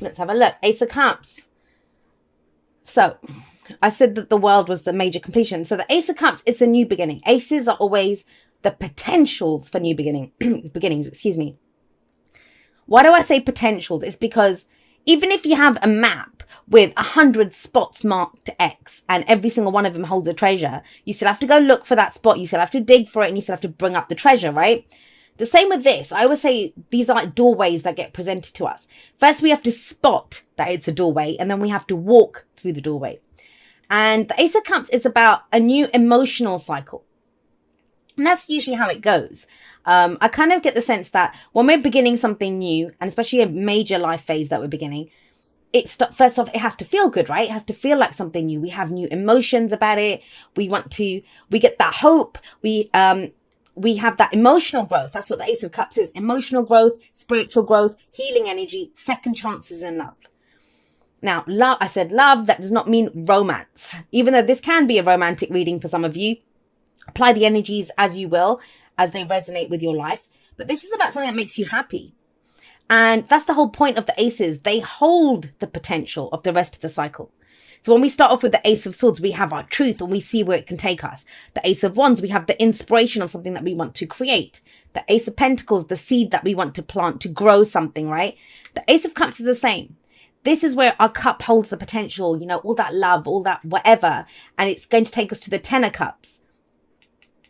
Let's have a look. Ace of Cups. So I said that the world was the major completion. So the Ace of Cups, it's a new beginning. Aces are always the potentials for new beginnings, excuse me. Why do I say potentials? It's because even if you have a map with 100 spots marked X and every single one of them holds a treasure, you still have to go look for that spot. You still have to dig for it and you still have to bring up the treasure, right? The same with this. I always say these are like doorways that get presented to us. First, we have to spot that it's a doorway and then we have to walk through the doorway. And the Ace of Cups is about a new emotional cycle. And that's usually how it goes. I kind of get the sense that when we're beginning something new, and especially a major life phase that we're beginning, first off, it has to feel good, right? It has to feel like something new. We have new emotions about it. We get that hope. We have that emotional growth. That's what the Ace of Cups is. Emotional growth, spiritual growth, healing energy, second chances in love. Now, love, I said love, that does not mean romance. Even though this can be a romantic reading for some of you, apply the energies as you will, as they resonate with your life. But this is about something that makes you happy. And that's the whole point of the aces. They hold the potential of the rest of the cycle. So when we start off with the Ace of Swords, we have our truth and we see where it can take us. The Ace of Wands, we have the inspiration of something that we want to create. The Ace of Pentacles, the seed that we want to plant to grow something, right? The Ace of Cups is the same. This is where our cup holds the potential, all that love, all that whatever. And it's going to take us to the Ten of Cups.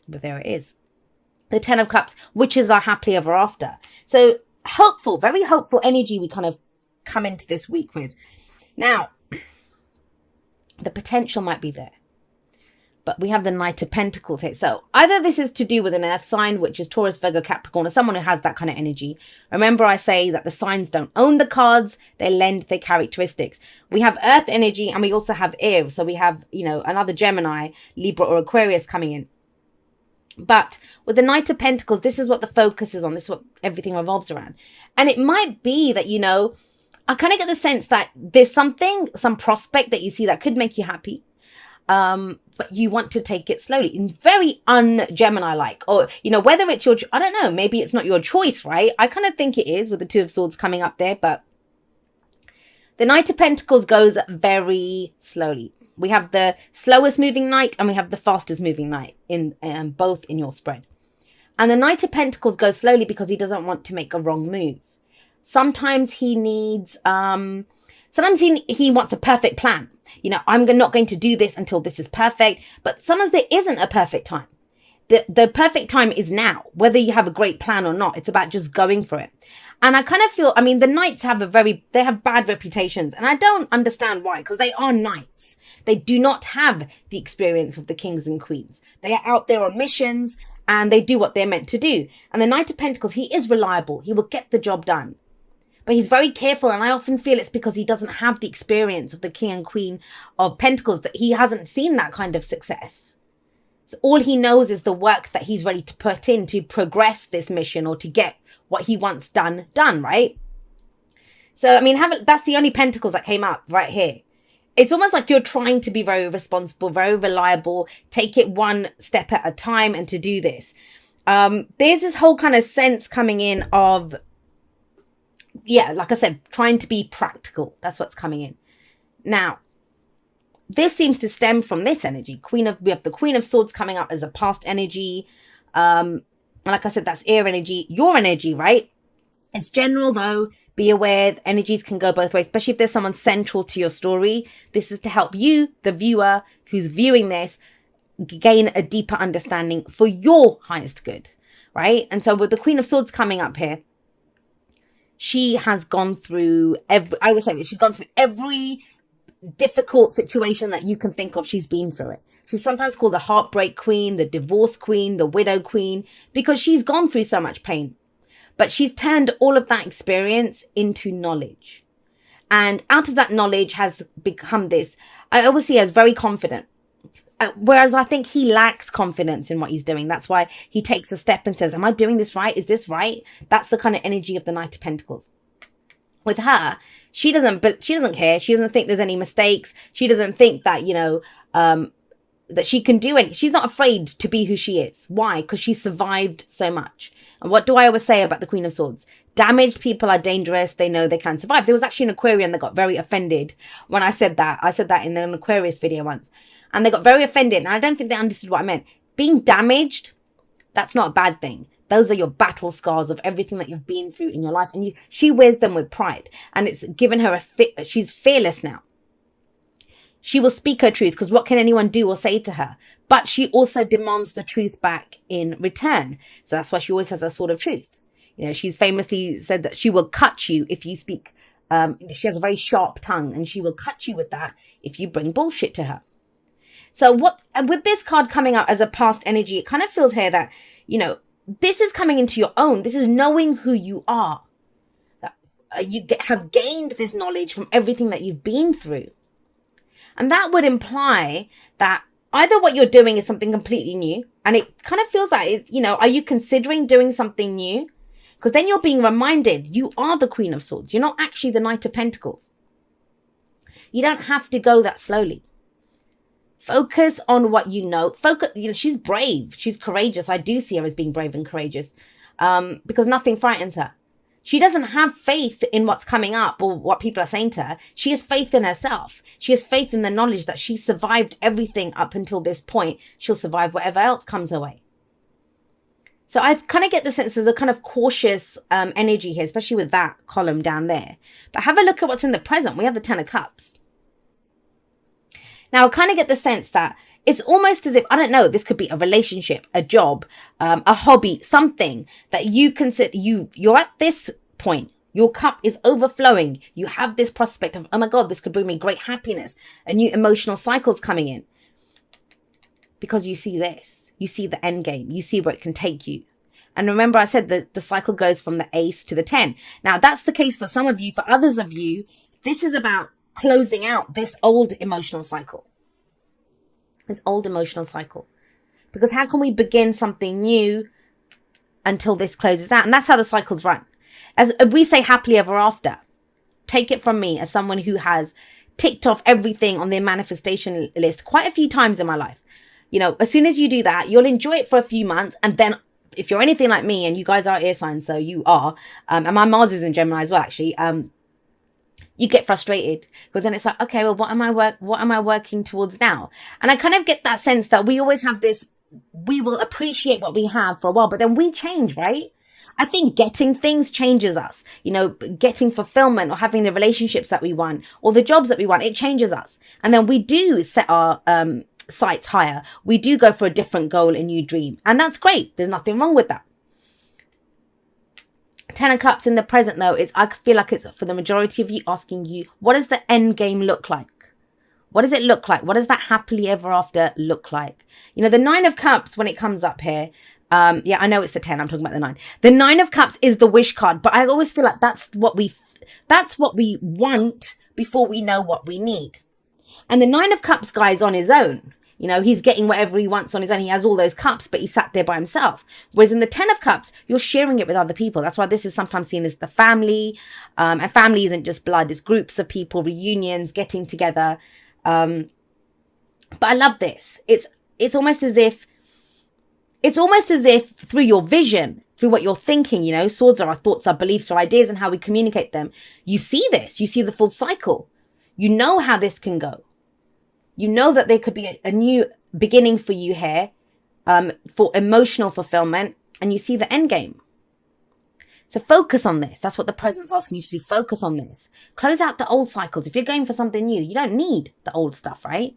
But there it is. The Ten of Cups, which is our happily ever after. So hopeful, very hopeful energy we kind of come into this week with. Now, the potential might be there. But we have the Knight of Pentacles here. So either this is to do with an earth sign, which is Taurus, Virgo, Capricorn, or someone who has that kind of energy. Remember, I say that the signs don't own the cards. They lend their characteristics. We have earth energy and we also have air. So we have, another Gemini, Libra, or Aquarius coming in. But with the Knight of Pentacles, this is what the focus is on. This is what everything revolves around. And it might be that, I kind of get the sense that there's some prospect that you see that could make you happy. But you want to take it slowly, very un-Gemini-like, or, whether it's I don't know, maybe it's not your choice, right? I kind of think it is with the Two of Swords coming up there, but the Knight of Pentacles goes very slowly. We have the slowest moving knight and we have the fastest moving knight in both in your spread. And the Knight of Pentacles goes slowly because he doesn't want to make a wrong move. Sometimes he needs, sometimes he wants a perfect plan. I'm not going to do this until this is perfect. But sometimes there isn't a perfect time. The perfect time is now, whether you have a great plan or not. It's about just going for it. And I kind of feel, the knights have they have bad reputations. And I don't understand why, because they are knights. They do not have the experience of the kings and queens. They are out there on missions and they do what they're meant to do. And the Knight of Pentacles, he is reliable. He will get the job done. But he's very careful, and I often feel it's because he doesn't have the experience of the king and queen of Pentacles, that he hasn't seen that kind of success. So all he knows is the work that he's ready to put in to progress this mission or to get what he wants done, right? So, that's the only Pentacles that came up right here. It's almost like you're trying to be very responsible, very reliable, take it one step at a time and to do this. There's this whole kind of sense coming in of, like I said, trying to be practical. That's what's coming in. Now, this seems to stem from this energy. We have the Queen of Swords coming up as a past energy. And like I said, that's air energy, your energy, right? It's general though. Be aware, energies can go both ways, especially if there's someone central to your story. This is to help you, the viewer who's viewing this, gain a deeper understanding for your highest good, right? And so with the Queen of Swords coming up here, she has gone through she's gone through every difficult situation that you can think of. She's been through it. She's sometimes called the heartbreak queen, the divorce queen, the widow queen, because she's gone through so much pain. But she's turned all of that experience into knowledge. And out of that knowledge has become this, I always see her as very confident. Whereas I think he lacks confidence in what he's doing. That's why he takes a step and says, am I doing this right? Is this right? That's the kind of energy of the Knight of Pentacles. With her, she doesn't care. She doesn't think there's any mistakes. She doesn't think that, that she can do it. She's not afraid to be who she is. Why? Because she survived so much. And what do I always say about the Queen of Swords? Damaged people are dangerous. They know they can survive. There was actually an Aquarian that got very offended when I said that. I said that in an Aquarius video once. And they got very offended. And I don't think they understood what I meant. Being damaged, that's not a bad thing. Those are your battle scars of everything that you've been through in your life. And she wears them with pride. And it's given her she's fearless now. She will speak her truth, because what can anyone do or say to her? But she also demands the truth back in return. So that's why she always has a sword of truth. You know, she's famously said that she will cut you if you speak. She has a very sharp tongue, and she will cut you with that if you bring bullshit to her. So with this card coming out as a past energy, it kind of feels here that, you know, this is coming into your own. This is knowing who you are. You have gained this knowledge from everything that you've been through. And that would imply that either what you're doing is something completely new, and it kind of feels like, it's, you know, are you considering doing something new? Because then you're being reminded you are the Queen of Swords. You're not actually the Knight of Pentacles. You don't have to go that slowly. Focus on what you know. Focus. You know, she's brave. She's courageous. I do see her as being brave and courageous, because nothing frightens her. She doesn't have faith in what's coming up or what people are saying to her. She has faith in herself. She has faith in the knowledge that she survived everything up until this point. She'll survive whatever else comes her way. So I kind of get the sense there's a kind of cautious energy here, especially with that column down there. But have a look at what's in the present. We have the Ten of Cups. Now I kind of get the sense that it's almost as if, I don't know, this could be a relationship, a job, a hobby, something that you consider, you're at this point, your cup is overflowing. You have this prospect of, oh my God, this could bring me great happiness, a new emotional cycle's coming in. Because you see this, you see the end game, you see where it can take you. And remember I said that the cycle goes from the Ace to the 10. Now that's the case for some of you. For others of you, this is about closing out this old emotional cycle. This old emotional cycle. Because how can we begin something new until this closes out? And that's how the cycles run. As we say happily ever after, take it from me as someone who has ticked off everything on their manifestation list quite a few times in my life. You know, as soon as you do that, you'll enjoy it for a few months. And then if you're anything like me, and you guys are air signs, so you are, and my Mars is in Gemini as well, actually, you get frustrated, because then it's like, okay, well, what am I working towards now? And I kind of get that sense that we always have this, we will appreciate what we have for a while, but then we change, right? I think getting things changes us, you know, getting fulfillment or having the relationships that we want or the jobs that we want, it changes us. And then we do set our sights higher. We do go for a different goal, a new dream. And that's great. There's nothing wrong with that. Ten of Cups in the present, though, I feel like it's for the majority of you asking you, what does the end game look like? What does it look like? What does that happily ever after look like? You know, the Nine of Cups, when it comes up here, yeah, I know it's the 10. I'm talking about the 9. The 9 of Cups is the wish card, but I always feel like that's what we want before we know what we need. And the 9 of Cups guy is on his own. You know, he's getting whatever he wants on his own. He has all those cups, but he sat there by himself. Whereas in the 10 of Cups, you're sharing it with other people. That's why this is sometimes seen as the family. And family isn't just blood. It's groups of people, reunions, getting together. But I love this. It's almost as if through your vision, through what you're thinking, you know, swords are our thoughts, our beliefs, our ideas, and how we communicate them. You see this. You see the full cycle. You know how this can go. You know that there could be a new beginning for you here, for emotional fulfillment, and you see the end game. So focus on this. That's what the present's asking you to do. Focus on this. Close out the old cycles. If you're going for something new, you don't need the old stuff, right?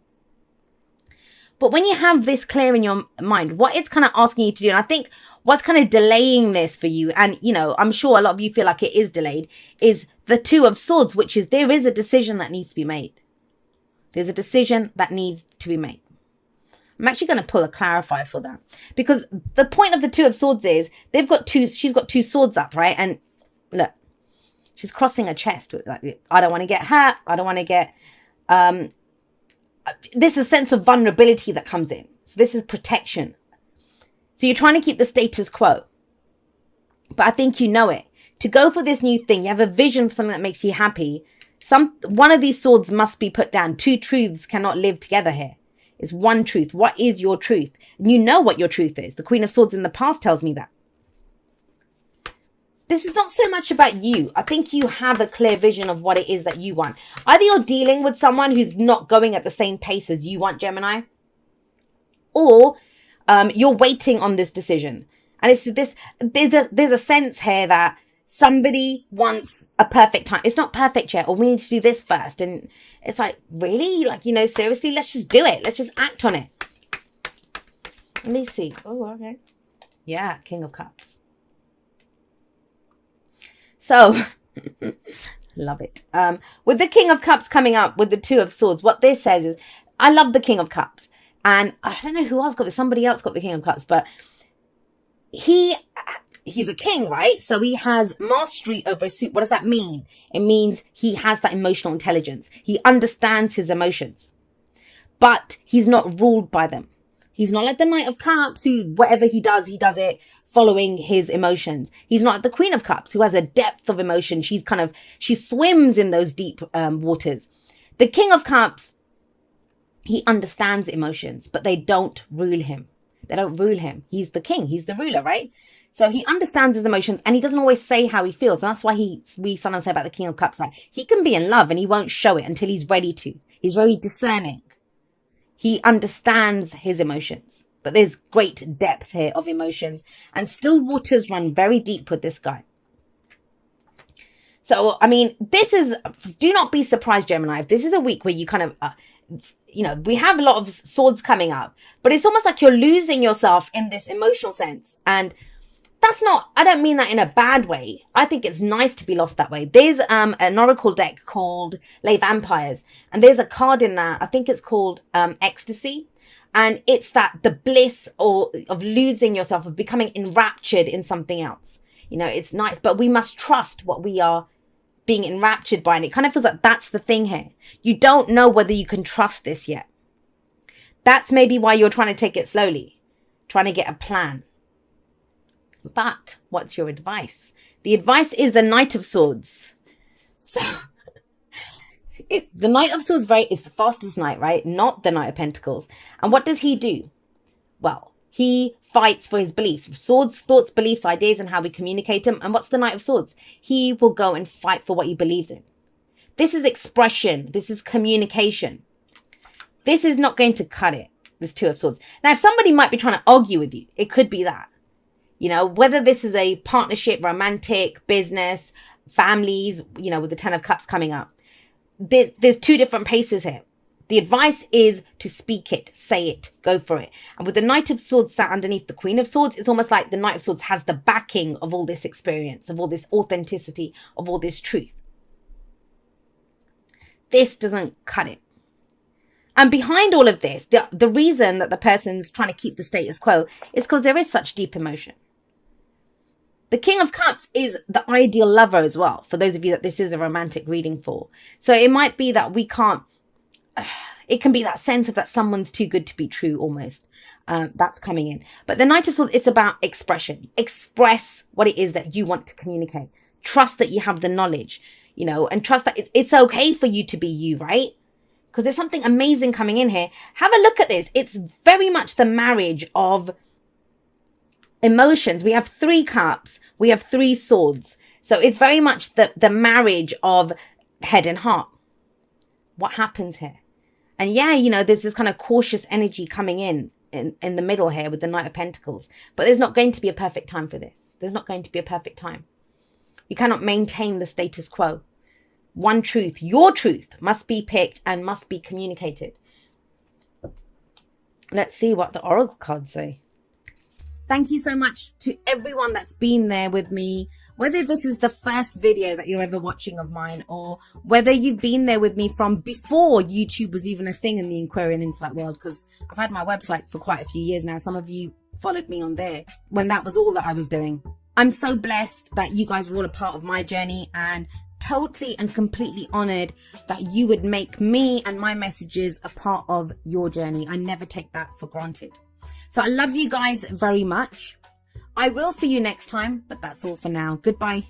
But when you have this clear in your mind, what it's kind of asking you to do, and I think what's kind of delaying this for you, and, you know, I'm sure a lot of you feel like it is delayed, is the Two of Swords, which is there is a decision that needs to be made. There's a decision that needs to be made. I'm actually going to pull a clarifier for that, because the point of the Two of Swords is she's got two swords up, right? And look, she's crossing her chest with like, I don't want to get hurt. I don't want to get, this is a sense of vulnerability that comes in. So this is protection. So you're trying to keep the status quo, but I think you know it. To go for this new thing, you have a vision for something that makes you happy. One of these swords must be put down. Two truths cannot live together here. It's one truth. What is your truth? And you know what your truth is. The Queen of Swords in the past tells me that. this is not so much about you. I think you have a clear vision of what it is that you want. Either you're dealing with someone who's not going at the same pace as you want, Gemini, or you're waiting on this decision. And it's this, there's a sense here that somebody wants a perfect time. It's not perfect yet, or we need to do this first. And it's like, really? Like, you know, seriously, let's just do it. Let's just act on it. Let me see. Oh, okay. Yeah, King of Cups. So, love it. With the King of Cups coming up with the Two of Swords, what this says is, I love the King of Cups. And I don't know who else got this. Somebody else got the King of Cups. But he's a king, right? So he has mastery over a suit. What does that mean? It means he has that emotional intelligence. He understands his emotions. But he's not ruled by them. He's not like the Knight of Cups, who whatever he does it following his emotions. He's not the Queen of Cups, who has a depth of emotion. She swims in those deep waters. The King of Cups, he understands emotions, but they don't rule him. They don't rule him. He's the king. He's the ruler, right? So he understands his emotions, and he doesn't always say how he feels. And that's why we sometimes say about the King of Cups, like, he can be in love and he won't show it until he's ready to. He's very discerning. He understands his emotions. But there's great depth here of emotions, and still waters run very deep with this guy. So, I mean, do not be surprised, Gemini, if this is a week where you kind of, we have a lot of swords coming up, but it's almost like you're losing yourself in this emotional sense. And I don't mean that in a bad way. I think it's nice to be lost that way. There's an oracle deck called Les Vampires, and there's a card in that, I think it's called Ecstasy. And it's the bliss of losing yourself, of becoming enraptured in something else. You know, it's nice, but we must trust what we are being enraptured by. And it kind of feels like that's the thing here. You don't know whether you can trust this yet. That's maybe why you're trying to take it slowly, trying to get a plan. But what's your advice? The advice is the Knight of Swords. So the Knight of Swords is the fastest knight, right? Not the Knight of Pentacles. And what does he do? Well, he fights for his beliefs. Swords, thoughts, beliefs, ideas, and how we communicate them. And what's the Knight of Swords? He will go and fight for what he believes in. This is expression. This is communication. This is not going to cut it, this Two of Swords. Now, if somebody might be trying to argue with you, it could be that. You know, whether this is a partnership, romantic, business, families, with the Ten of Cups coming up. There's two different paces here. The advice is to speak it, say it, go for it. And with the Knight of Swords sat underneath the Queen of Swords, it's almost like the Knight of Swords has the backing of all this experience, of all this authenticity, of all this truth. This doesn't cut it. And behind all of this, the reason that the person's trying to keep the status quo is because there is such deep emotion. The King of Cups is the ideal lover as well, for those of you that this is a romantic reading for. So it might be that it can be that sense of that someone's too good to be true almost. That's coming in. But the Knight of Swords, it's about expression. Express what it is that you want to communicate. Trust that you have the knowledge, and trust that it's okay for you to be you, right? Because there's something amazing coming in here. Have a look at this. It's very much the marriage of emotions. We have 3 cups. We have 3 swords. So it's very much the marriage of head and heart. What happens here? And yeah, there's this kind of cautious energy coming in the middle here with the Knight of Pentacles. But there's not going to be a perfect time for this. There's not going to be a perfect time. You cannot maintain the status quo. One truth, your truth, must be picked and must be communicated. Let's see what the oracle cards say. Thank you so much to everyone that's been there with me. Whether this is the first video that you're ever watching of mine, or whether you've been there with me from before YouTube was even a thing in the Aquarian Insight world, because I've had my website for quite a few years now. Some of you followed me on there when that was all that I was doing. I'm so blessed that you guys are all a part of my journey, and totally and completely honored that you would make me and my messages a part of your journey. I never take that for granted. So I love you guys very much. I will see you next time, but that's all for now. Goodbye.